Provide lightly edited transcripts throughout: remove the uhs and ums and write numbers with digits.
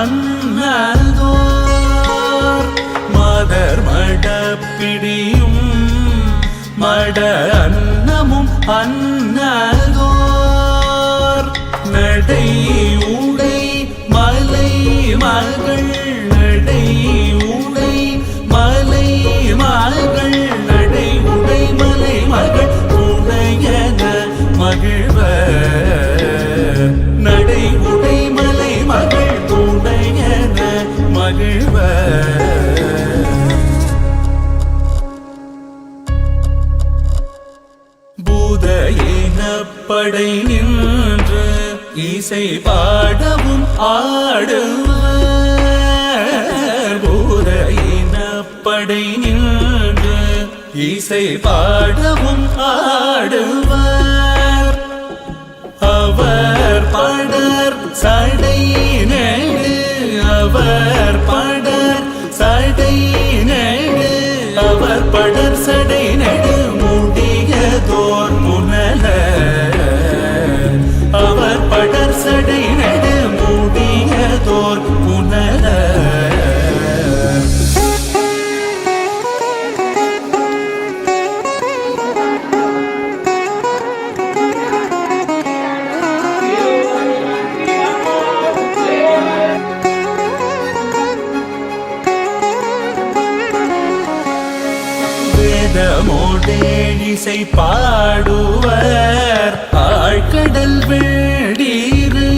அன்னதோர் மாதர் மடப்பிடியும் மட அன்னமும் அன்னதோர் நடை உடை மலை மகள் நடை உடை மலை மகள் நடை உடை மலை மகள் துணையன மகிழ்வர் நடை உடை மலை மகள் துணையன மகிழ்வர் பூத இனப்படை நின்று இசை பாடவும் ஆடுவர் பூத இனப்படை நின்று இசை பாடவும் ஆடுவர் அவர் படர் சடை நெடு அவர் படர் சடை நெடு அவர் படர் சடை நெடு முடியதோர் முனல அவர் படர் சடை நெடு முடியதோர் முனல வேதமோடேழிசை பாடுவர் ஆழ்கடல் வேடீரை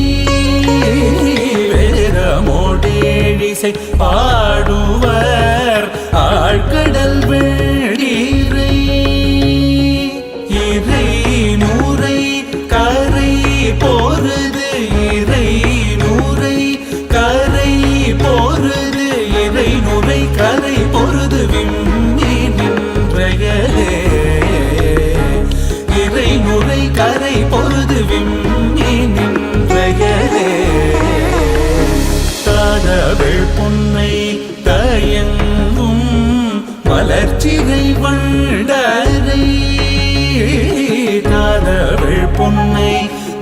வேதமோடேழிசை பாடுவர் ஆழ்கடல் வேடீரை இறை நூரை கரை போருது இறை நூரை கரை போருது இறை நுரை கரை பொருது விம்மி நின்றையலே இறை நுரை கரை பொருது விம்மி நின்றையலே தாதவள் பொன்னை தயங்கும் மலர்ச்சிகை வண்டரை தாதவள் பொன்னை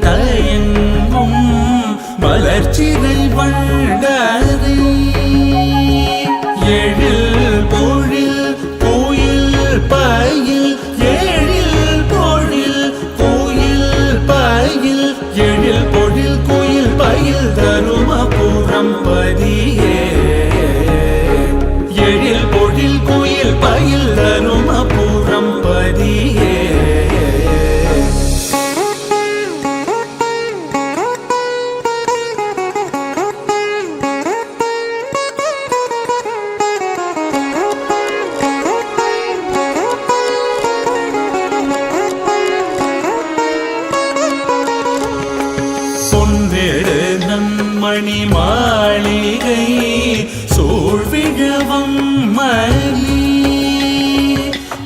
தயங்கும் மலர்ச்சிகை வண்டரை எழில் பொழில் கோயில் பயில் எழில் பொழில் கோயில் பயில் எழில் பொழில் கோயில் பயில் தருமபுரம் பதியே எழில் பொழில் கோயில் பயில் தருமபுரம் பதியே பொன்வேடு நன்மணி மாளிகை சூழ்விழவம் மலி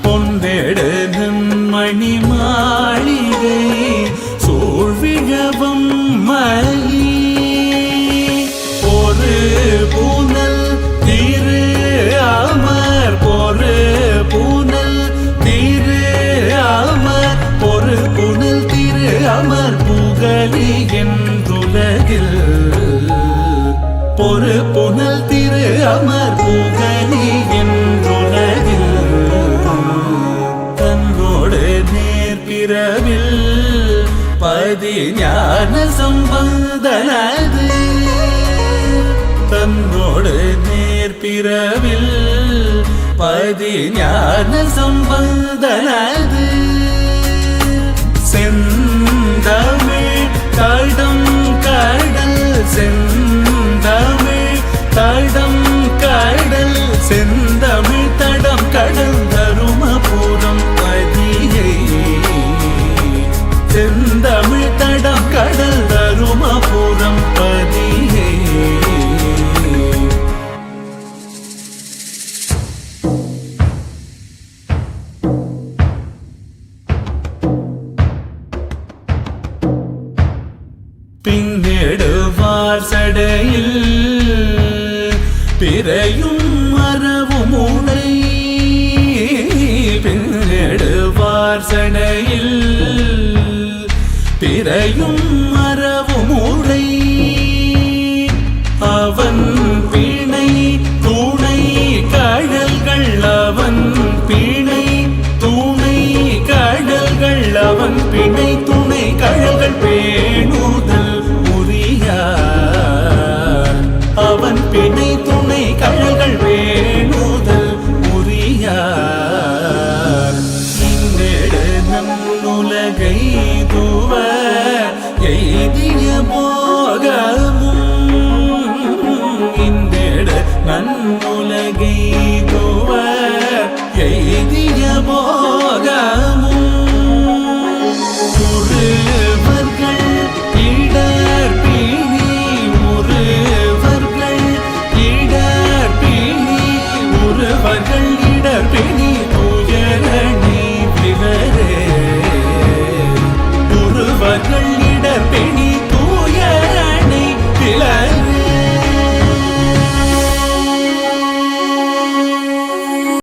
பொன்வேடு நன்மணி மாளிகை சூழ்விழவம் மலி ஒரு பூனல் திரு அமர் பொறு பூனல் திரு அமர் பொறு புனல் திரு அமர் புகழி என்றுலகில் பொறு புனல் திரு அமர் புகழி என்றுலகில் தன்னோடு நேர்பிறவில் பதி ஞான சம்பந்தனது தன்னோடு நேர்பிறவில் பதி ஞான சம்பந்தனது செந்தமிழ் தடம் கடல் செந்தமிழ் தடம் கடல் செந்தமிழ் தடம் கடல் தருமபுரம் பதியை செந்தமிழ் தடம் கடல் தருமபுரம் பதியை பின்னெடுவார் சடையில் பிறையும் மரவும் உடை பின்னெடுவார் சடையில் பிறையும் மரவும் உடை அவன் அவன் பிணை